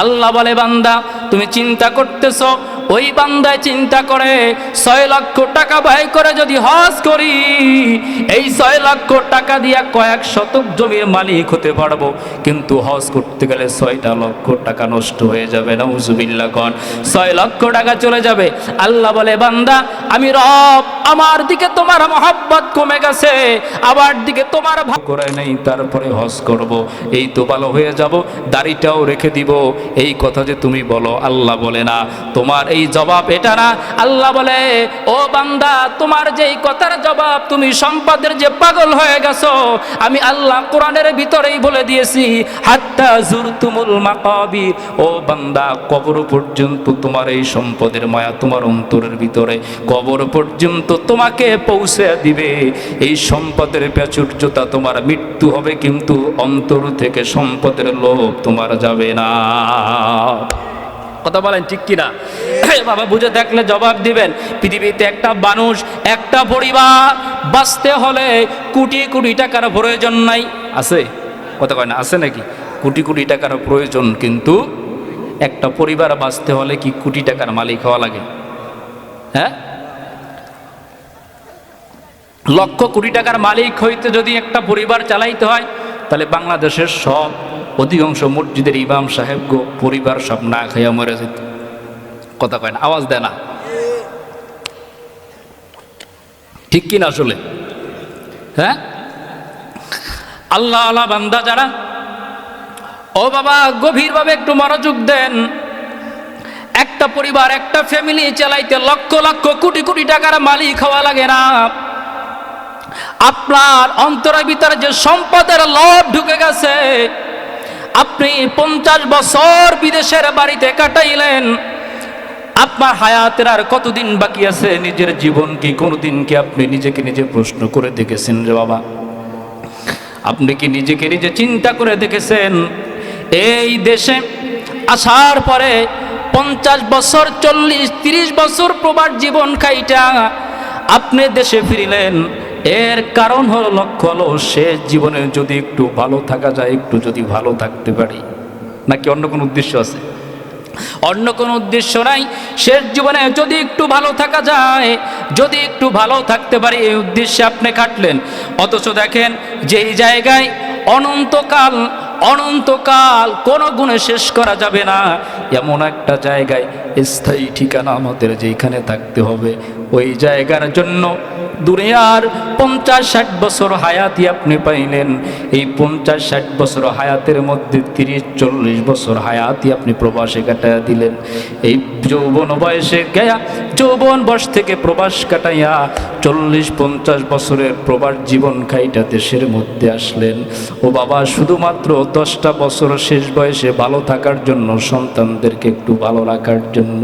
আল্লাহ বলে বান্দা তুমি চিন্তা করতেছো, ওই বান্দায় চিন্তা করে 6 লক্ষ টাকা ব্যয় করে যদি হজ করি, এই 6 লক্ষ টাকা দিয়া কয়েক শতক জমির মালিক হতে পারবো, কিন্তু হজ করতে গেলে 6টা লক্ষ টাকা নষ্ট হয়ে যাবে। নাউজুবিল্লাহ কোন 6 লক্ষ টাকা চলে যাবে। আল্লাহ বলে বান্দা আমি রব, আমার দিকে তোমার মহব্বত কমে গেছে, আমার দিকে তোমার ভাব করে নেই, তারপরে হজ করব, এই তো ভালো হয়ে যাব, দাড়িটাও রেখে দিব, এই কথা যে তুমি বলো। আল্লাহ বলে না, তোমার এই জবাব এটা না। আল্লাহ বলে ও বান্দা তোমার যেই কথার জবাব, তুমি সম্পদের যে পাগল হয়ে গেছো, আমি আল্লাহ কোরআনের ভিতরেই বলে দিয়েছি হাত্তা জুরতুমুল মাকাবির, ও বান্দা কবর পর্যন্ত তোমার এই সম্পদের মায়া তোমার অন্তরের ভিতরে, কবর পর্যন্ত তোমাকে পৌঁছে দিবে। এই সম্পদের প্রাচুর্যতা তোমার মৃত্যু হবে, কিন্তু অন্তর থেকে সম্পদের লোভ তোমার যাবে না। কথা বলেন ঠিক কিনা? বাবা বুঝে থাকলে জবাব দিবেন। পৃথিবীতে একটা মানুষ, একটা পরিবার বাঁচতে হলে কোটি কোটি টাকার প্রয়োজন নাই, আছে? কথা কয় না, আছে নাকি? কোটি কোটি টাকার প্রয়োজন, কিন্তু একটা পরিবার বাঁচতে হলে কি কোটি টাকার মালিক হওয়া লাগে? হ্যাঁ, লক্ষ কোটি টাকার মালিক হইতে যদি একটা পরিবার চালাইতে হয়, তাহলে বাংলাদেশের সব অধিকাংশ মসজিদের ইমাম সাহেব গো পরিবার সব না খাইয়া মরে যেত। কথা কয় না, আওয়াজ দেয় না, ঠিক কিনা আসলে? হ্যাঁ, আল্লাহ আল্লাহ বান্দা যারা, ও বাবা গভীরভাবে একটু মনোযোগ দেন। একটা পরিবার, একটা ফ্যামিলি চালাইতে লক্ষ লক্ষ কোটি কোটি টাকার মালিক হওয়া লাগে না। আপনার অন্তরের ভিতরে যে সম্পদের লোভ ঢুকে গেছে, আপনি 50 বছর বিদেশের বাড়িতে কাটাইলেন, আপনার হায়াতের আর কতদিন বাকি আছে? নিজের জীবন কি কোনোদিন কি আপনি নিজেকে নিজে প্রশ্ন করে দেখেছেন রে বাবা? আপনি কি নিজেকে নিজে চিন্তা করে দেখেছেন? এই দেশে আসার পরে 50 বছর 40-30 বছর প্রবাস জীবন কাইটা আপনি দেশে ফিরিলেন, এর কারণ হলো, লক্ষ্য হলো শেষ জীবনে যদি একটু ভালো থাকা যায়, একটু যদি ভালো থাকতে পারি, নাকি অন্য কোনো উদ্দেশ্য আছে? অন্য কোনো উদ্দেশ্য নাই। শেষ জীবনে যদি একটু ভালো থাকা যায়, যদি একটু ভালো থাকতে পারি, এই উদ্দেশ্যে আপনি কাটলেন। অথচ দেখেন যেই জায়গায় অনন্তকাল অনন্তকাল কোনো গুণে শেষ করা যাবে না, এমন একটা জায়গায় স্থায়ী ঠিকানা আমাদের যেখানে থাকতে হবে, ওই জায়গার জন্য দুনিয়ার 50-60 বছর হায়াতি আপনি পাইলেন। এই 50-60 বছর হায়াতের মধ্যে 30-40 বছর হায়াতি আপনি প্রবাসে কাটাইয়া দিলেন। এই যৌবন বয়সে গেয়া, যৌবন বয়স থেকে প্রবাস কাটাইয়া 40-50 বছরের প্রবাস জীবন খাইটা দেশের মধ্যে আসলেন। ও বাবা শুধুমাত্র 10টা বছর শেষ বয়সে ভালো থাকার জন্য, সন্তানদেরকে একটু ভালো রাখার জন্য।